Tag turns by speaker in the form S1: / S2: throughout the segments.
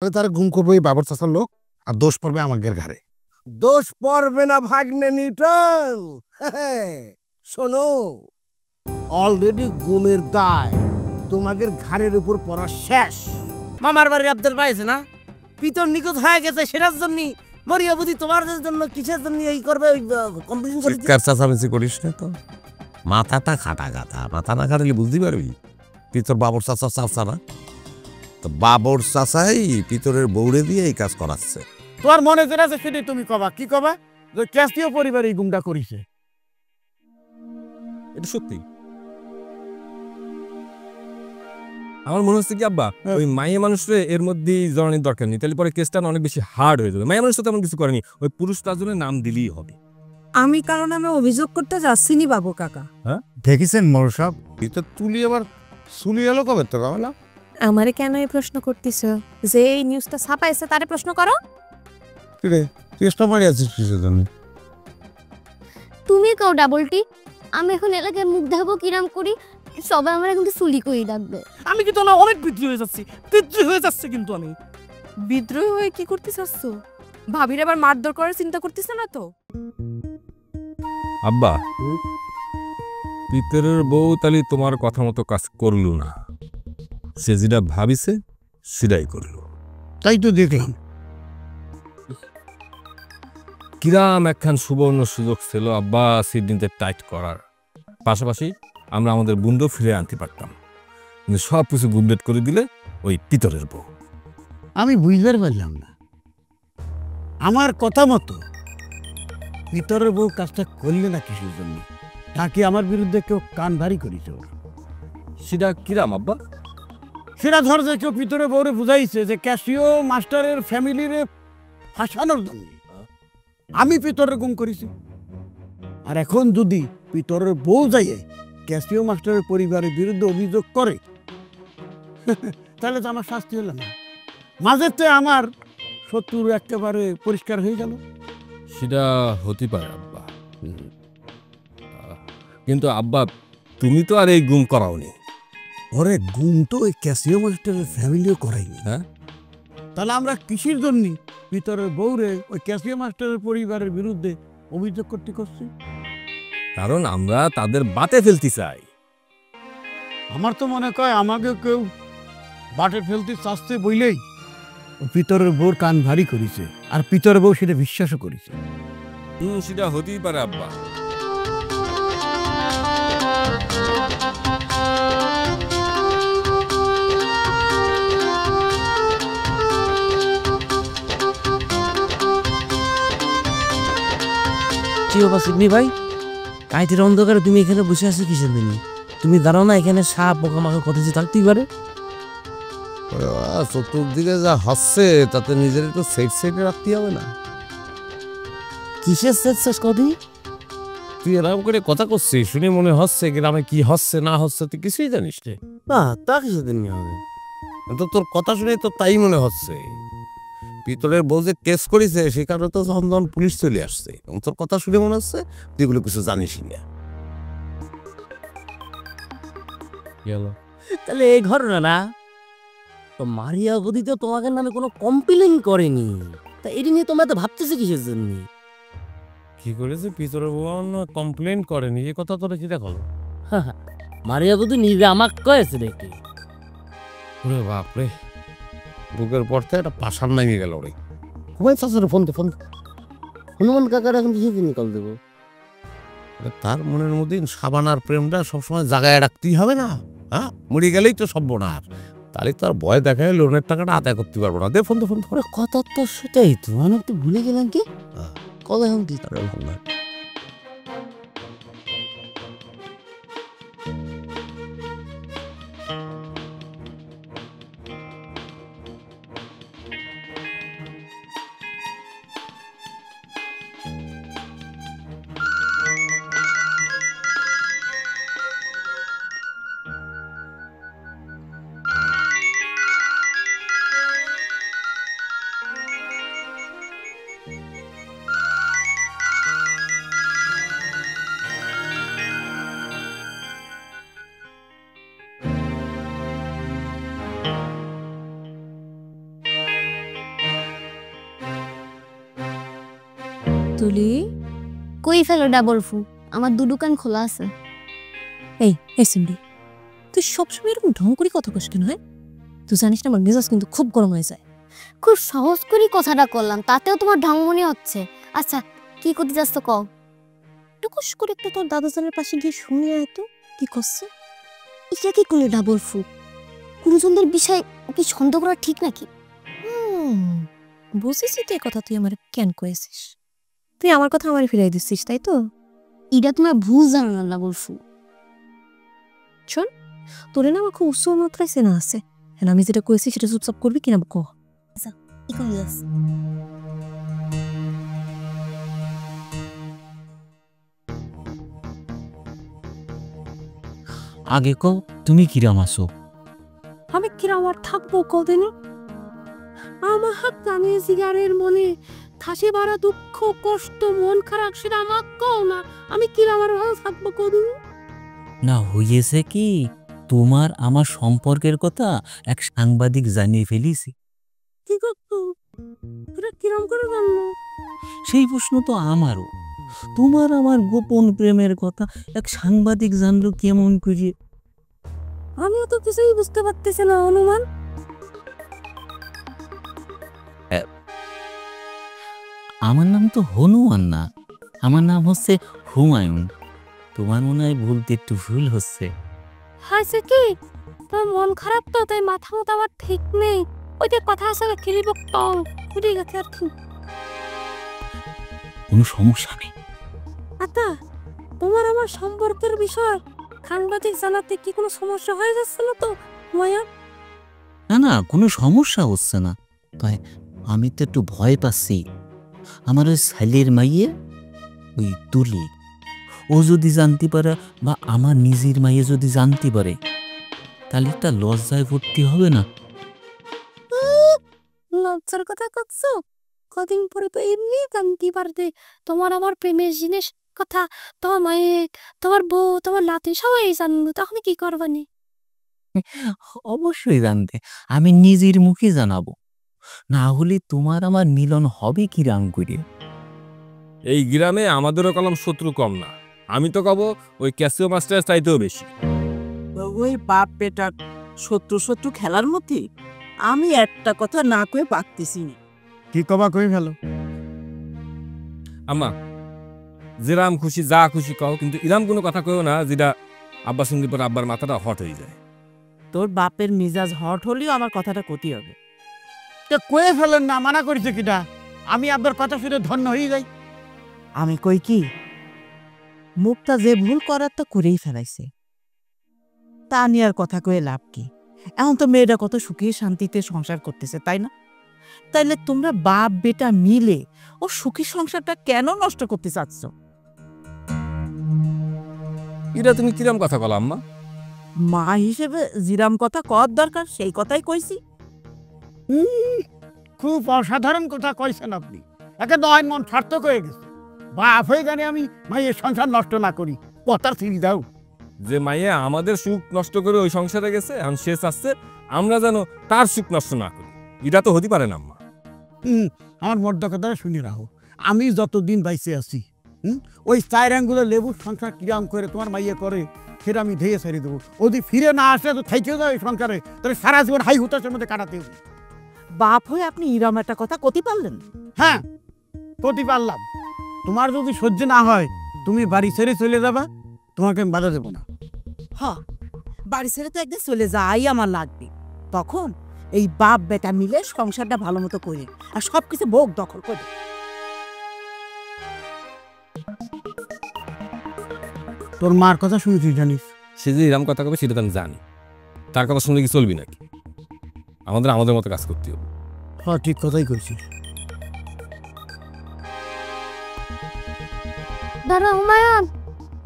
S1: তারা গুম করবে এই বাবর চাচার লোক, আর দোষ পড়বে আমাদের ঘাড়ে।
S2: দোষ পড়বে না ভাগ্নে নিউটন। শোনো, অলরেডি গুমের দায় তোমাদের ঘাড়ের উপর পড়া শেষ। মামার বাড়ির আব্দুল পাইছে না, পিতর নিখোঁজ হয়ে গেছে, সেটার জন্য মরিয়াবতী তোমার জন্য কিসের জন্য এই করবে, ওই কম্পিটিশন করে।
S3: চিৎকার চাচামেচি করিস না তো, মাথাটা খাটা গাথা, মাথা না খাটালে বুঝতে পারবি পিতর বাবর চাচা চাচা না, তো বাবর চাচাই পিতরের বউরে দিয়ে এই কাজ করাচ্ছে।
S2: তোমার মনে যেটা আছে সেটাই তুমি কবা। কি কবা? যে ক্যাস্টীয় পরিবার এই গুমটা করিছে।
S4: এটা সত্যি। আমার মনে হচ্ছে কি আব্বা, ওই মাইয়া মানুষরে এর মধ্যে জড়ানির দরকার নেই, তাহলে পরে কেসটা অনেক বেশি হার্ড হয়ে যাবে। মাইয়া মানুষ তো তেমন কিছু করেনি, ওই পুরুষ তাজনের নাম দিলেই হবে।
S5: আমি কারো নামে অভিযোগ করতে যাচ্ছিনি বাবু কাকা।
S4: হ্যাঁ
S1: দেখেছেন মোর সাহেব, পিতর তুলি আবার চুলি এলো কবে তো কামলা?
S6: আমারে কেন এই প্রশ্ন করতেছ? যে এই নিউজটা ছাপাইছে তারে প্রশ্ন করো।
S1: রে চেষ্টা মারি আছিস কিসের জন্য?
S7: তুমি কও ডাবলটি, আমি এখন এলাকায় মুখ দেখাবো কিরাম করি, সবাই আমার কিন্তু চুলি করেই ডাকবে।
S2: আমি কিন্তু না অনেক বিদ্রোহী হয়ে যাচ্ছি, বিদ্রোহী হয়ে যাচ্ছে কিন্তু আমি।
S5: বিদ্রোহী হয়ে কি করতে চাচ্ছ? ভাবির আবার মারধর করার চিন্তা করতেছ না তো?
S4: আব্বা, পিতরের বউ তাহলে তোমার কথা মতো কাজ করলো না, সে যেটা ভাবিছে সেটাই করলো।
S1: তাই তো দেখলাম।
S4: কিরাম একখান সুবর্ণ সুযোগ ছিল আব্বা সিডনিতে টাইট করার, পাশাপাশি আমরা আমাদের বুন্ডো ফিরে আনতে পারতাম, কিন্তু সব কিছু গুবলেট করে দিলে ওই পিতরের বউ।
S1: আমি বুঝতে পারলাম না, আমার কথা মতো পিতরের বউ কাজটা করলে না কিসের জন্য? নাকি আমার বিরুদ্ধে কেউ কান ভারী করেছে?
S4: সেটা কিরাম আব্বা?
S2: সেটা ধর যে কেউ পিতরের বউরে বুঝাইছে যে ক্যাশিও মাস্টারের ফ্যামিলিরে ফাঁসানোর জন্য আমি পিতরের গুম করেছি। আর এখন যদি পিতরের বউ যাইয়ে ক্যাশিও মাস্টারের পরিবারের বিরুদ্ধে অভিযোগ করে, তাহলে তো আমার শাস্তি হলো না, মাঝেতে আমার শত্রু একেবারে পরিষ্কার হয়ে গেল।
S4: সেটা হতে পারে আব্বা, কিন্তু আব্বা তুমি তো আর এই গুম করাওনি।
S2: ওরে গুম তো ওই ক্যাশিও মাস্টারের ফ্যামিলিও করাইনি।
S4: হ্যাঁ,
S2: তাহলে আমরা কিসের জন্য পিতরের বউরে ওই ক্যাশিও মাস্টারের পরিবারের বিরুদ্ধে অভিযোগ করছি?
S4: কারণ আমরা তাদের বাতে ফেলতে চাই।
S2: আমার তো মনে হয় আমাকে কেউ বাটে ফেলতে চাচ্ছে বইলেই পিতরের বউর কান ভারী করেছে, আর পিতরের বউ সেটা বিশ্বাসও করেছে।
S4: সেটা হতেই পারে আব্বা।
S8: কি বাবা সিডনি ভাই, কাইতের অন্ধকারে তুমি এখানে বসে আছো কিসের দিন? তুমি দাঁড়াও না, এখানে সাপ পোকামাকড় কত কিছু থাকতেই পারে।
S3: চতুর্দিকে যা হচ্ছে তাতে নিজের একটু সেফ সাইডে রাখতে হবে না?
S8: কিসের শেষ কদি?
S3: তুই এরকম করে কথা করছিস শুনে মনে হচ্ছে গ্রামে কি হচ্ছে না হচ্ছে তুই কিছুই জানিস রে।
S8: না তা কিসের দিন হবে?
S3: তো তোর কথা শুনে তো তাই মনে হচ্ছে। পিতলের বউ যে কেস করেছে সে কারণে তো যখন পুলিশ চলে আসছে, এবং তোর কথা শুনে মনে হচ্ছে তুই এগুলো কিছু জানিসই না।
S8: তাহলে এই ঘটনা না তো মারিয়া গদি তো তোমাদের নামে কোনো কমপ্লেন করেনি, তা এটি নিয়ে তোমরা তো ভাবতেছো কিসের জন্য?
S3: কি করেছে পিতলের বউ কমপ্লেন করেনি, এ কথা তোরা কি দেখো?
S8: মারিয়া গদি নিজে আমাকে কয়েছে দেখি।
S3: ওরে বাপরে, বুকের পর থেকে একটা পাশার নামিয়ে গেল রে। ঘুমাই চাষের ফোন
S8: হনুমান কাকার এখন কিসের জন্য কল দেবো?
S3: তার মনের মধ্যে সাবানার প্রেমটা সবসময় জাগায় রাখতেই হবে না? হ্যাঁ, মরে গেলেই তো সর্বনাশ, তাহলে তো আর ভয় দেখায় লোনের টাকাটা আদায় করতে পারবো না। দে ফোন
S8: ওরে কথা তো সেটাই তো, আমি একটু ভুলে গেলাম কি কল এখন কি তার ভাবনা।
S6: তুলি
S7: কই ফেলো ডাবল ফু, আমার দুদুকান খোলা আছে।
S6: এই সিমরি, তুই সবসময় এরকম ঢং করে কথা কস কেন? হ্যাঁ, তুই জানিস না আমার মেজাজ কিন্তু খুব গরম হয়ে যায়।
S7: খুব সহজ করে কথাটা করলাম, তাতেও তোমার ঢং মনে হচ্ছে। আচ্ছা কি করতে যাচ্ছ কও?
S6: টুকুস করে একটা তোর দাদাজানের পাশে গিয়ে শুনে আয় তো কি করছে।
S7: এটা কি করলে ডাবল ফু? গুরুজনদের বিষয় কি সন্দেহ করা ঠিক নাকি?
S6: বুঝেছি তো, এই কথা তুই আমার কেন কয়েছিস। তুই আমার কথা আমার ফিরাই দিচ্ছিস, তাই তো?
S7: এটা তোমার ভুল জানো না ডাবল ফু।
S6: শোন, তোরে না আমার খুব উৎস মাত্রায় চেনা আছে। হ্যাঁ, আমি যেটা কয়েছি সেটা চুপচাপ করবি কিনা ক।
S7: কি করলি যাস?
S8: আগে কও তুমি কিরাম আছো?
S6: আমি কিরাম আর থাকবো কদিনই? আমার হাত টানে সিগারের মনে ঠাসে বাড়া দুঃখ কষ্ট মন খারাপ সেটা আমার কও না। আমি কিরাম আর ভালো থাকবো কদিন?
S8: না হইয়েছে কি, তোমার আমার সম্পর্কের কথা এক সাংবাদিক জানিয়ে ফেলিছি।
S6: কি করতো? তোরা কিরাম করে জানলো?
S8: সেই প্রশ্ন তো আমারও। তোমার আমার গোপন প্রেমের কথা এক সাংবাদিক জানলো কেমন করে?
S6: আমিও তো কিছুই বুঝতে পারতেছি না। অনুমান?
S8: আমার নাম তো হনুমান না, আমার নাম হচ্ছে হুমায়ুন। তোমার মনে হয় বলতে একটু ভুল হচ্ছে।
S6: হাসে কি তোর মন খারাপ তো, তাই মাথা মতো আমার ঠিক নেই। ওই যে কথা আসলে খেলিব টং উঠে গেছে আর কি।
S8: কোনো সমস্যা নেই।
S6: আতা, তোমার আমার সম্পর্কের বিষয় সাংবাদিক জানাতে কি কোনো সমস্যা হয়ে যাচ্ছিল তো মায়া?
S8: না না, কোনো সমস্যা হচ্ছে না। তাই আমি তো একটু ভয় পাচ্ছি। আমার ওই ছেলের মাইয়ে ওই তুলি, ও যদি জানতে পারে বা আমার নিজের মাইয়ে যদি জানতে পারে, তাহলে একটা লজ্জায় ভর্তি হবে না?
S6: লজ্জার কথা করছো? কদিন পরে তো এমনি জানতে পারবে তোমার আমার প্রেমের জিনিস কথা। তোমার মায়ে, তোমার বউ, তোমার নাতি সবাই জানবো, তখন কি করবানি?
S8: অবশ্যই জানতে, আমি নিজের মুখে জানাবো। না হলে তোমার আমার মিলন হবে কি রাম করে?
S4: এই গ্রামে আমাদেরও কলম শত্রু কম না। আমি তো কব ওই ক্যাসিও মাস্টার চাইতেও বেশি।
S9: ওই বাপ বেটা শত্রু শত্রু খেলার মধ্যে আমি একটা কথা না কয়ে পারতেছি না।
S1: কি কবা কই ফেলো।
S4: আম্মা, যেরাম খুশি যা খুশি কও, কিন্তু ইরাম কোনো কথা কইও না যেটা আব্বা শুনতে পর আব্বার মাথাটা হট হয়ে যায়।
S9: তোর বাপের মিজাজ হট হলেও আমার কথাটা ক্ষতি হবে।
S1: তো কয়ে ফেলেন না, মানা করেছে কিটা? আমি আপনার কথা শুনে ধন্য হয়ে যাই।
S9: আমি কই কি, মুখটা যে ভুল করার তো করেই ফেলাইছে, তা নিয়ে আর কথা কয়ে লাভ কি? এখন তো মেয়েটা কত সুখে শান্তিতে সংসার করতেছে, তাই না? তাইলে তোমরা বাপ বেটা মিলে ও সুখী সংসারটা কেন নষ্ট করতে চাচ্ছ?
S4: এটা তুমি কিরাম কথা কলা আম্মা?
S9: মা হিসেবে জিরাম কথা কর দরকার সেই কথাই কইছি।
S1: খুব অসাধারণ কথা কইছেন আপনি। একে নয় মন সার্থক হয়ে গেছে। বাপ হয়ে জানি আমি মায়ের সংসার নষ্ট না করি। কথার ছিঁড়ি দাও।
S4: যে মাইয়া আমাদের সুখ নষ্ট করে ওই সংসারে গেছে, এখন সে চাচ্ছে আমরা যেন তার সুখ নষ্ট না করি। এটা তো হতে পারে না আম্মা।
S1: আমার মর্দ কথা শুনি রাখো। আমি যতদিন বাইসে আছি, ওই 4 আঙ্গুলে লেবুর সংসার কিরাম করে তোমার মাইয়ে করে সেটা আমি ধেয়ে ছাড়িয়ে দেবো। যদি ফিরে না আসে তো থাইকে যাও এই সংসারে, তাহলে সারা জীবন হাই হুতাশের মধ্যে কাটাতে হবে।
S9: বাপ হয়ে আপনি ইরাম একটা কথা কতি পারলেন?
S1: হ্যাঁ, প্রতি পারলাম। তোমার যদি সহ্য না হয় তুমি বাড়ি ছেড়ে চলে যাবা, তোমাকে আমি বাধা দেবো না।
S9: হ, বাড়ি ছেড়ে তো একদিন চলে যাই আমার লাগবে। তখন এই বাপ বেটা মিলে সংসারটা ভালো মতো করে আর সবকিছু ভোগ দখল করে।
S1: তোর মার কথা শুনেছিস জানিস?
S4: সে যে এরম কথা কবে সেটা তো আমি জানি। তার কথা শুনলে কি চলবি নাকি? আমাদের আমাদের মতো কাজ করতে হবে।
S1: হ্যাঁ, ঠিক কথাই কইছিস।
S6: দাদা হুমায়ুন,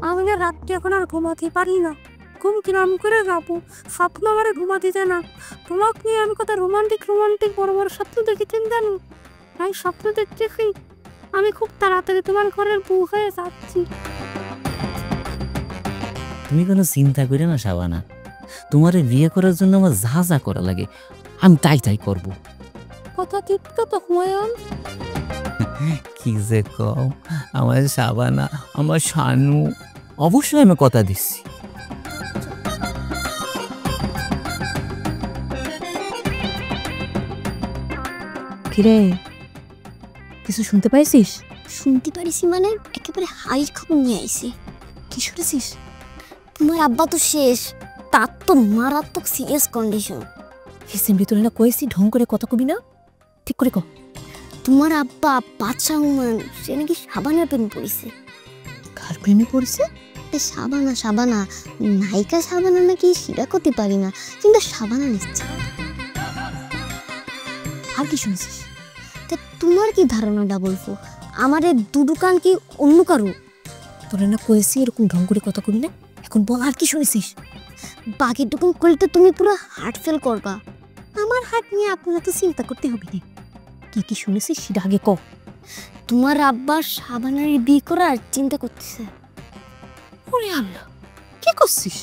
S6: আমি না রাত্রে এখন আর ঘুমাতে পারি না। ঘুম কিরাম করে যাবো, স্বপ্ন আমারে ঘুমাতে দেয় না। তোমাকে নিয়ে আমি কত রোমান্টিক বড় বড় স্বপ্ন দেখেছেন জানো? আমি স্বপ্ন দেখতেছি আমি খুব তাড়াতাড়ি তোমার ঘরের বউ হয়ে যাচ্ছি।
S8: তুমি কোনো চিন্তা করে না শাবানা, তোমারে বিয়ে করার জন্য আমার যা যা করা লাগে আমি তাই করব।
S6: কথা ঠিক তো হুমায়ুন?
S8: কি যে কও, আমার সাবানা, আমার শানু, অবশ্যই আমি কথা দিচ্ছি।
S6: কিরে, কিছু শুনতে পাইছিস?
S7: শুনতে পারিসি মানে একেবারে হাই খবর নিয়ে আইছি।
S6: কি শুনেছিস?
S7: তোমার আব্বা তো শেষ, তার তো মারাত্মক সিরিয়াস কন্ডিশন।
S6: হিসেমরি তোরে না কইছি ঢং করে কথা কবি না, ঠিক করে ক।
S7: তোমার আব্বা বাদশা হুমান সে নাকি সাবানার প্রেমে পড়েছে।
S6: কার প্রেমে পড়েছে?
S7: সাবানা সাবানা, নায়িকা সাবানা নাকি সেটা করতে পারি না, কিন্তু সাবানা নিশ্চয়।
S6: আর কি শুনেছিস?
S7: তা তোমার কি ধারণাটা বলবো? আমার এই দুদুকান কি অন্য কারো?
S6: তোরে না কইছি এরকম ঢং করে কথা কবি না, এখন বল আর কি শুনেছিস?
S7: বাকি টুকুন করলে তো তুমি পুরো হার্ট ফেল করবা। আমার হার্ট নিয়ে আপনারা তো চিন্তা করতে হবে না।
S6: কি কি শুনেছিস সেটা আগে ক।
S7: তোমার আব্বা সাবানার বিয়ে করার চিন্তা করতেছে।
S6: ওরে আল্লাহ, কি করছিস?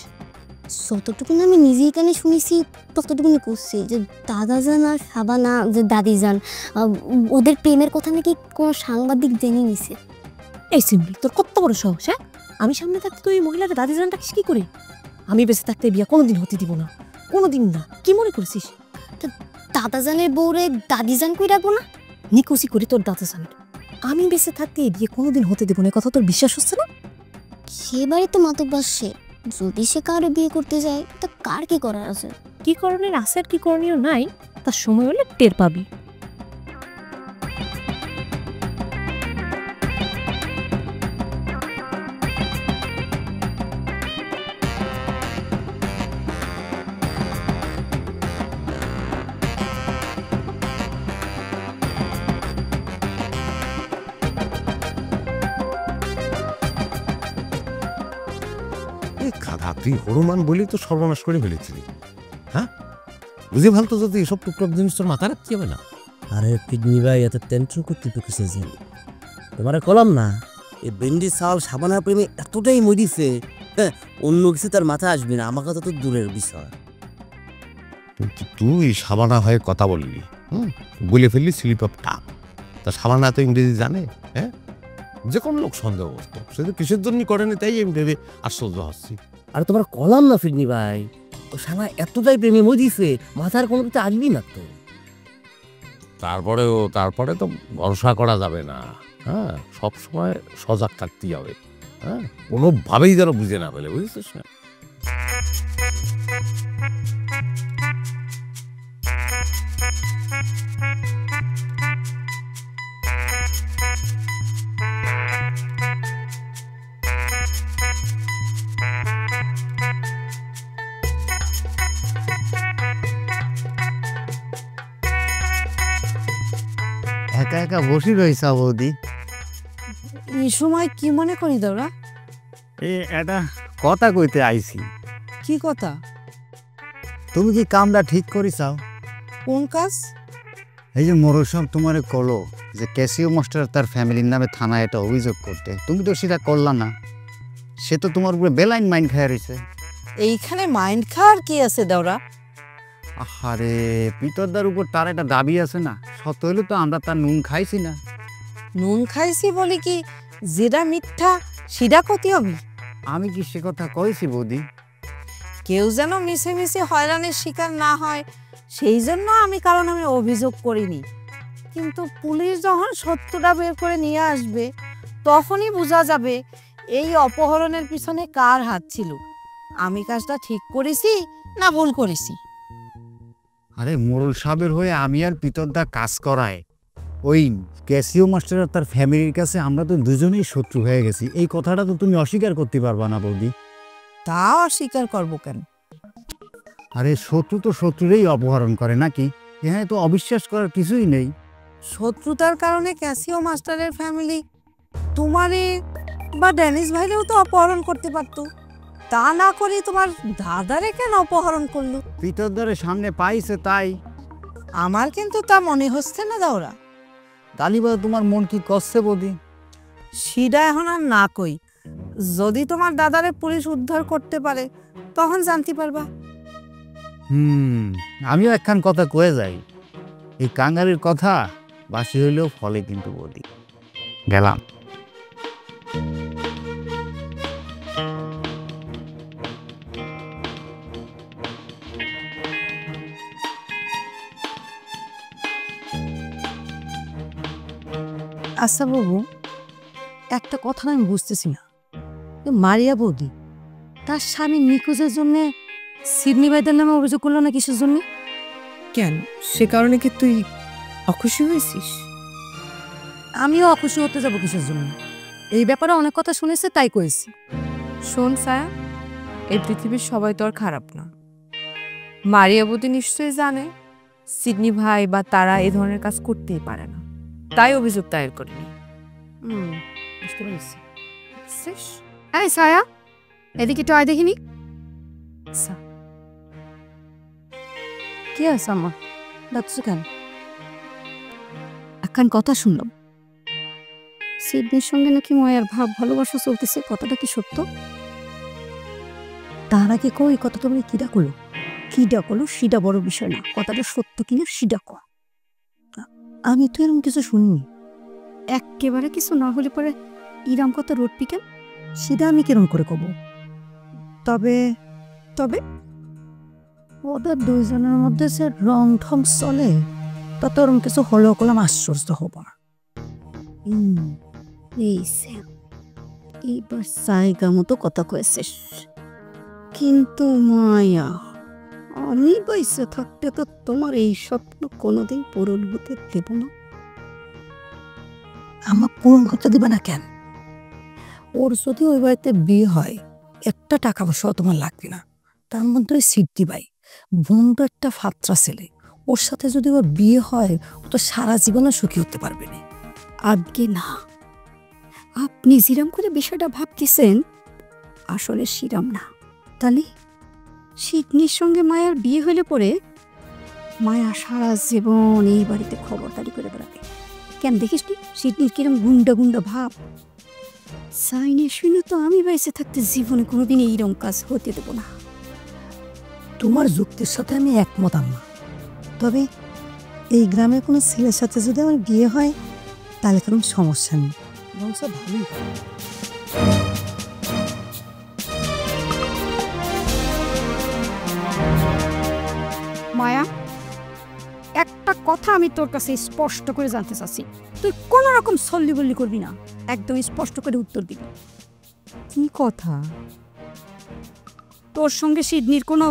S7: যতটুকুন আমি নিজেই কানে শুনেছি ততটুকুনি করছি যে দাদাজান আর সাবানা, যে দাদিজান, ওদের প্রেমের কথা নাকি কোনো সাংবাদিক জেনে নিছে।
S6: এই সিমরি, তোর কত বড় সাহস! হ্যাঁ, আমি সামনে থাকতে তুই মহিলাটা দাদিজান ডাকিস কি করে? আমি বেঁচে থাকতে বিয়া কোনোদিন হতে দিব না, কোনোদিন না। কি মনে করেছিস?
S7: দাদাজানের বউরে দাদিজান কই রাখবো না?
S6: নিকুচি করি তোর দাদাজানের। আমি বেঁচে থাকতে এই বিয়ে কোনোদিন হতে দেবো না, কথা তোর বিশ্বাস হচ্ছে না?
S7: সে বাড়িতে মাতব্বর সে, যদি সে কারো বিয়ে করতে যায় তা কার কি করার আছে?
S6: কি করণের আছে আর কি করণীয় নাই, তার সময় হলে টের পাবি।
S3: খাদা, তুই হনুমান বলি তো সর্বনাশ করে ফেলেছিলি। হ্যাঁ, বুঝে ভালো তো, যদি এসব টুকটাক জিনিস তোর মাথা রাখতে হবে না।
S2: আরে পিডনি ভাই, এত টেনশন করতে তো কিছু জানি তোমারে কলাম না। এই বেন্ডি সাল সাবানার প্রেমে এতটাই মরিছে, হ্যাঁ, অন্য কিছু তার মাথা আসবে না। আমার কথা তো দূরের বিষয়।
S3: কিন্তু তুই সাবানা হয়ে কথা বললি, বলে ফেললি স্লিপ অফ টাং। তা সাবানা তো ইংরেজি জানে? হ্যাঁ, যে কোনো লোক সন্দেহ করতো, সে তো কিসের জন্য করেনি তাই আমি ভেবে আশ্চর্য হচ্ছি।
S2: আর তোমার কলাম না ফিডনি ভাই, ও সানা এতটাই প্রেমে মরিছে, মাথার কোনো কিছু আসবি না তো।
S3: তারপরে তো ভরসা করা যাবে না। হ্যাঁ, সবসময় সজাগ থাকতেই হবে। হ্যাঁ, কোনোভাবেই যেন বুঝে না ফেলে, বুঝেছিস না?
S1: একা একা বসি রয়েছে বৌদি।
S9: এই সময় কি মনে করি দাওরা?
S1: এটা কথা কইতে আইছি।
S9: কি কথা?
S1: তুমি কি কামটা ঠিক করিসাও?
S9: কোন কাজ?
S1: এই যে মোরল সব তোমারে কলো যে ক্যাসিও মাস্টার তার ফ্যামিলির নামে থানায় এটা অভিযোগ করতে, তুমি তো সেটা করলা না। সে তো তোমার উপরে বেলাইন মাইন্ড খায় রয়েছে।
S9: এইখানে মাইন্ড খাওয়ার কি আছে দাওরা?
S1: আরে পিতরদার উপর তার একটা দাবি আছে না, সত্য হলে তো আমরা তার নুন খাইছি না।
S9: নুন খাইছি বলে কি যেটা মিথ্যা সেটা ক্ষতি হবে?
S1: আমি কি সে কথা কইছি বৌদি?
S9: কেউ যেন মিশে মিশে হয়রানির শিকার না হয় সেই জন্য আমি কারণ আমি অভিযোগ করিনি। কিন্তু পুলিশ যখন সত্যটা বের করে নিয়ে আসবে তখনই বোঝা যাবে এই অপহরণের পিছনে কার হাত ছিল। আমি কাজটা ঠিক করেছি না ভুল করেছি?
S1: আরে মোরল সাহেবের হয়ে আমি আর পিতরদা কাজ করায় ওই ক্যাসিও মাস্টার আর তার ফ্যামিলির কাছে আমরা তো দুজনেই শত্রু হয়ে গেছি। এই কথাটা তো তুমি অস্বীকার করতে পারবা না বৌদি।
S9: তা অস্বীকার করবো কেন?
S1: আরে শত্রু তো শত্রুরেই অপহরণ করে নাকি? এখানে তো অবিশ্বাস করার কিছুই নেই।
S9: শত্রুতার কারণে ক্যাসিও মাস্টারের ফ্যামিলি তোমারে বা ড্যানিস ভাইরেও তো অপহরণ করতে পারতো, তা না করে তোমার দাদারে কেন অপহরণ করলো?
S1: পিতরদারের সামনে পাইছে তাই।
S9: আমার কিন্তু তা মনে হচ্ছে না দাওরা।
S1: তালিবা তোমার মন কি করছে বৌদি?
S9: সেটা এখন আর না কই, যদি তোমার দাদারে পুলিশ উদ্ধার করতে পারে তখন জানতে পারবা।
S1: আমিও একখান কথা কয়ে যাই, এই কাঙ্গারির কথা বাসি হইলেও ফলে কিন্তু বৌদি।
S10: গেলাম।
S6: আচ্ছা বাবু, একটা কথা আমি বুঝতেছি না, মারিয়া বৌদি তার স্বামী নিখোঁজের জন্য সিডনি ভাইদের নামে অভিযোগ করলো না কিসের জন্য?
S5: কেন, সে কারণে কি তুই অখুশি হয়েছিস?
S6: আমিও অখুশি হতে যাবো কিসের জন্য? এই ব্যাপারে অনেক কথা শুনেছে তাই করেছি।
S5: শোন ছায়া, এই পৃথিবীর সবাই তো আর খারাপ না। মারিয়া বৌদি নিশ্চয়ই জানে সিডনি ভাই বা তারা এই ধরনের কাজ করতেই পারে না, তাই অভিযোগ দায়ের করেনি।
S6: বুঝতে পেরেছি। এই ছায়া, এদিকে তো আয় দেখিনি। কি আছে আমার ডাকছো কেন? এখন কথা শুনলাম, সিডনির সঙ্গে নাকি মায়ের ভাব ভালোবাসা চলতেছে, কথাটা কি সত্য? তার আগে কই কথা তুমি কি ডাকলো? কি ডাকলো সেটা বড় বিষয় না, কথাটা সত্য কিনা সেটা কো। আমি তো এরকম কিছু শুনিনি। একেবারে কিছু না হলে পরে ইরাম কথা রোড পিকেন, সেটা আমি কিরম করে কব? তবে তবে ওদের দুইজনের মধ্যে যে রং ঢং চলে, তত ওরম কিছু হলেও করলাম আশ্চর্য হবার। এইবার জায়গা মতো কথা কয়েছিস, কিন্তু মায়া আমি বাইসে থাকতে তো তোমার এই স্বপ্ন কোনোদিন পূরণ হতে দেব না। আমার পূরণ হতে দিবে না কেন? ওর যদি ওই বাড়িতে বিয়ে হয়, একটা টাকা পয়সাও তোমার লাগবে না। তার মধ্যে ওই সিদ্ধি ভাই বোনটা একটা ফাত্রা ছেলে, ওর সাথে যদি ওর বিয়ে হয়, ও তো সারা জীবনে সুখী হতে পারবে না। আগে না, আপনি যেরাম করে বিষয়টা ভাবতেছেন আসলে সেরাম না। তাহলে সিডনির সঙ্গে মায়ার বিয়ে হলে পরে মায়া সারা জীবন এই বাড়িতে খবরদারি করে বেড়াবে। কেন দেখিস নি সিডনির কিরম গুন্ডা গুন্ডা ভাব? সাইনে শুনে তো আমি বেঁচে থাকতে জীবনে কোনোদিন এইরকম কাজ হতে দেব না। তোমার যুক্তির সাথে আমি একমত আম্মা, তবে এই গ্রামের কোনো ছেলের সাথে যদি আমার বিয়ে হয় তাহলে কোনো সমস্যা নেই, বংশ ভালোই। মায়া, একটা কথা আমি তোর কাছে স্পষ্ট করে জানতে চাচ্ছি, তুই কোন রকম সল্লি বল্লি করবি না, একদম স্পষ্ট করে উত্তর দিবি।
S5: কি কথা?
S6: তোর সঙ্গে সিডনির কোনো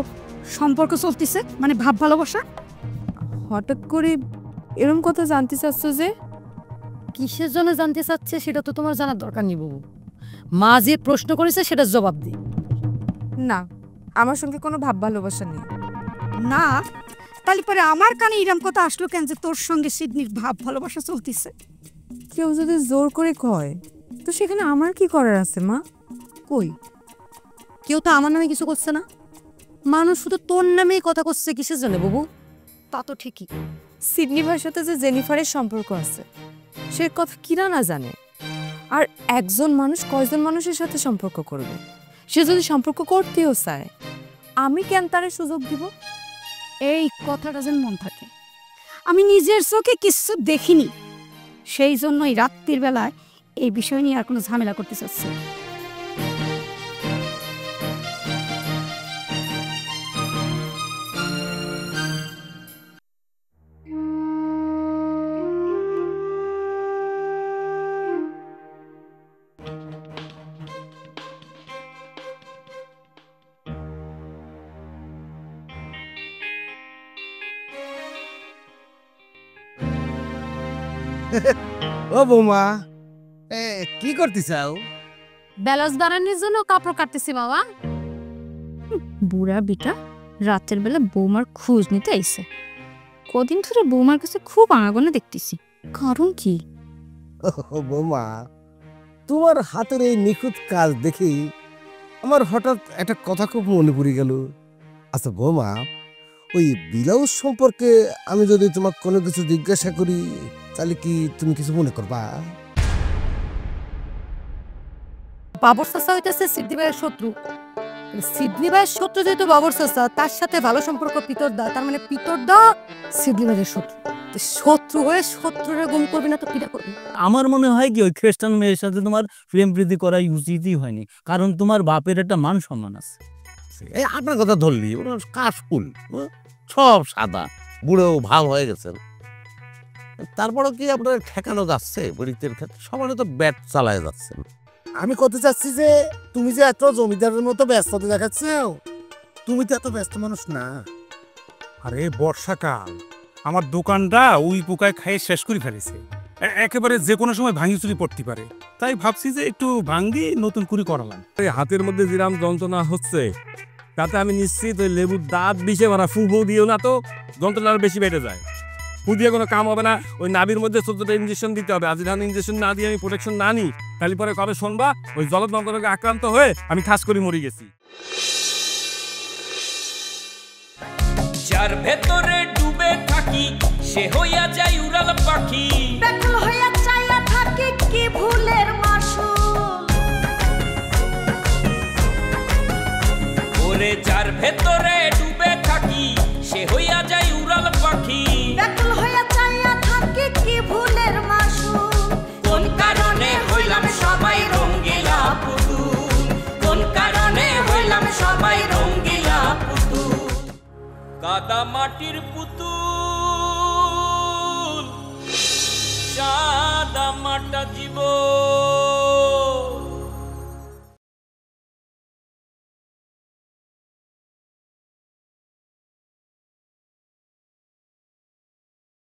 S6: সম্পর্ক চলতেছে, মানে ভাব ভালোবাসা?
S5: হঠাৎ করে এরকম কথা জানতে চাচ্ছ যে?
S6: কিসের জন্য জানতে চাচ্ছে সেটা তো তোমার জানার দরকার নেই বাবু। মা যে প্রশ্ন করেছে সেটা জবাব দি।
S5: না, আমার সঙ্গে কোনো ভাব ভালোবাসা নেই।
S6: না, তাহলে পরে আমার কানে এরকম কথা আসলো কেন যে তোর সঙ্গে সিডনির ভাব ভালোবাসা চলতেছে?
S5: কেউ যদি জোর করে কয় তো সেখানে আমার কি করার আছে মা?
S6: কই, কেউ তো আমার নামে কিছু করছে না, মানুষ শুধু তোর নামেই কথা করছে। কিসের জন্য বাবু? তা তো ঠিকই,
S5: সিডনি ভাইয়ের সাথে যে জেনিফারের সম্পর্ক আছে সে কথা কিরা না জানে। আর একজন মানুষ কয়জন মানুষের সাথে সম্পর্ক করবে? সে যদি সম্পর্ক করতেও চায়, আমি কেন তারে সুযোগ দিব?
S6: এই কথাটা যেন মন থাকে। আমি নিজের চোখে কিছু দেখিনি, সেই জন্যই রাত্রির বেলায় এই বিষয় নিয়ে আর কোনো ঝামেলা করতে চাচ্ছি।
S2: ও বৌমা, কি করতে চাও?
S6: ব্যালান্স বাড়ানোর জন্য কাপড় কাটতেছি বাবা। বুড়া বিটা রাতের বেলা বৌমার খোঁজ নিতে আইছে। কদিন ধরে বৌমার কাছে খুব আনাগোনা দেখতেছি, কারণ কি?
S2: বৌমা, তোমার হাতের এই নিখুঁত কাজ দেখি আমার হঠাৎ একটা কথা খুব মনে পড়ে গেল। আচ্ছা বৌমা, ওই ব্লাউজ সম্পর্কে আমি যদি তোমাকে কোনো কিছু জিজ্ঞাসা করি তাহলে কি তুমি কিছু মনে করবা?
S6: বাবর চাচা হইতেছে সিদ্ধি ভাইয়ের শত্রু। সিদ্ধি ভাইয়ের শত্রু যেহেতু বাবর চাচা, তার সাথে ভালো সম্পর্ক পিতর দা, তার মানে পিতর দা সিদ্ধি ভাইয়ের শত্রু। তো
S7: শত্রু হয়ে শত্রুরে গুম করবি না তো কিটা করবি?
S8: আমার মনে হয় কি ওই খ্রিস্টান মেয়ের সাথে তোমার প্রেম প্রীতি করাই উচিতই হয়নি, কারণ তোমার বাপের একটা মান সম্মান আছে।
S3: এই আপনার কথা ধরলি ওনার কাশফুল, সব সাদা, বুড়ো ভাব হয়ে গেছেন। তারপরে কি আপনার ঠেকানো যাচ্ছে বরিতের ক্ষেত্রে? সবাই তো ব্যাট চালায় যাচ্ছেন।
S2: আমি করতে চাচ্ছি যে তুমি যে এত জমিদারের মতো ব্যস্ততা দেখাচ্ছ, তুমি তো এত ব্যস্ত মানুষ না।
S10: আরে বর্ষাকাল, আমার দোকানটা উই পোকায় খাইয়ে শেষ করে ফেলেছে। একেবারে যে কোনো সময় ভাঙি চুরি পড়তে পারে, তাই ভাবছি যে একটু ভাঙ্গি নতুন করে করালাম।
S4: এই হাতের মধ্যে যেরাম যন্ত্রণা হচ্ছে তাতে আমি নিশ্চিত ওই লেবুর দাঁত বিষে মারা ফু দিও না তো যন্ত্রণা আরো বেশি বেড়ে যায়। ফু দিয়ে কোনো কাম হবে না, ওই নাভির মধ্যে 14টা ইঞ্জেকশন দিতে হবে। আজ ধান ইঞ্জেকশন না দিয়ে আমি প্রোটেকশন না নিই, তাহলে পরে কবে শুনবা ওই জলযন্ত্রণাকে আক্রান্ত হয়ে আমি ঠাস করে মরে গেছি।
S11: যার ভেতরে ডুবে থাকি সে হইয়া যায় উড়াল পাখি,
S12: ব্যাকুল হইয়া চাইয়া থাকি কি ভুলের মাসুল।
S11: ওরে যার ভেতরে ডুবে থাকি সে হইয়া যায় উড়াল পাখি,
S12: ব্যাকুল হইয়া চাইয়া থাকি কি ভুলের মাসুল।
S11: কোন কারণে হইলাম সবাই রঙ্গিলা পুতুল, কোন কারণে হইলাম সবাই রঙ্গিলা পুতুল। কাদা মাটির পুতুল সাদা মাটা জীবন।